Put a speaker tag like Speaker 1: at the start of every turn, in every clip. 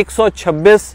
Speaker 1: 126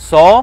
Speaker 1: 100،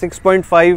Speaker 1: 6.5